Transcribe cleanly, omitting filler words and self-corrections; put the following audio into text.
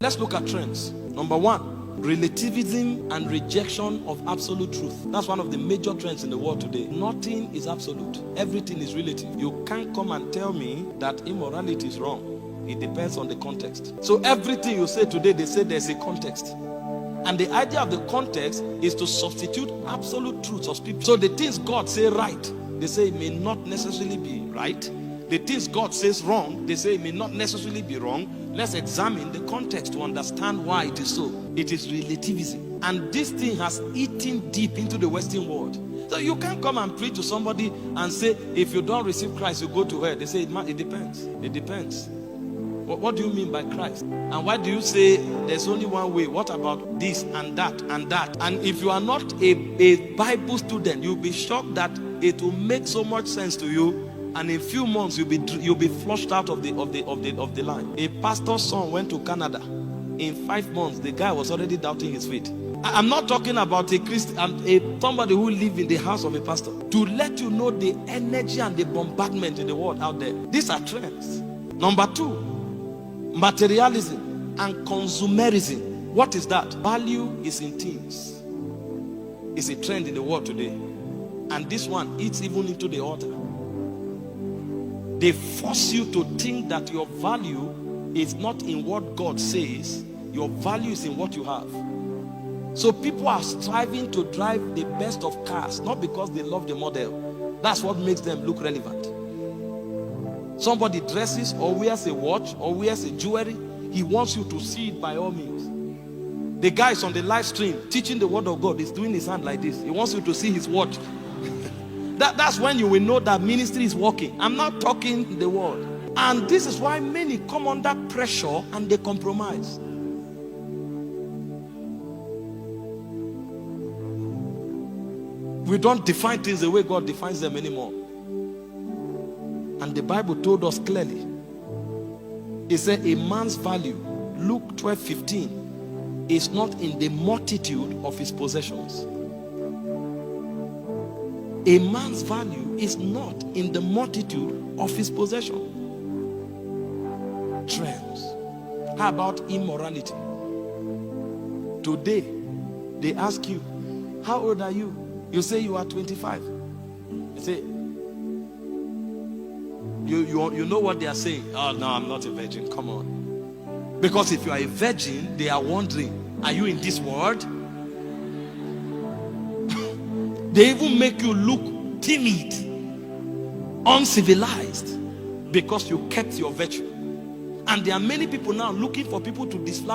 Let's look at trends. Number one, relativism and rejection of absolute truth. That's one of the major trends in the world today. Nothing is absolute. Everything is relative. You can't come and tell me that immorality is wrong. It depends on the context. So everything you say today, they say there's a context. And the idea of the context is to substitute absolute truths of people. So the things God say right, they say it may not necessarily be right. The things God says wrong, they say it may not necessarily be wrong. Let's examine the context to understand why it is so. It is relativism. And this thing has eaten deep into the Western world. So you can't come and preach to somebody and say, if you don't receive Christ, you go to hell. They say, it depends. It depends. What do you mean by Christ? And why do you say there's only one way? What about this and that and that? And if you are not a Bible student, you'll be shocked that it will make so much sense to you. And in a few months, you'll be flushed out of the line. A pastor's son went to Canada. In 5 months, the guy was already doubting his faith. I'm not talking about a Christian, somebody who lives in the house of a pastor. To let you know the energy and the bombardment in the world out there. These are trends. Number two, materialism and consumerism. What is that? Value is in things. It's a trend in the world today. And this one eats even into the altar. They force you to think that your value is not in what God says. Your value is in what you have. So people are striving to drive the best of cars, not because they love the model. That's what makes them look relevant. Somebody dresses or wears a watch or wears a jewelry. He wants you to see it by all means. The guy is on the live stream teaching the word of God. He's doing his hand like this. He wants you to see his watch. That's when you will know that ministry is working. I'm not talking the word. And this is why many come under pressure and they compromise. We don't define things the way God defines them anymore. And the Bible told us clearly. It said a man's value, Luke 12:15, is not in the multitude of his possessions. A man's value is not in the multitude of his possession. Trends. How about immorality? Today, they ask you, how old are you? You say you are 25. They say, you know what they are saying? Oh, no, I'm not a virgin. Come on. Because if you are a virgin, they are wondering, are you in this world? They even make you look timid, uncivilized, because you kept your virtue. And there are many people now looking for people to disflower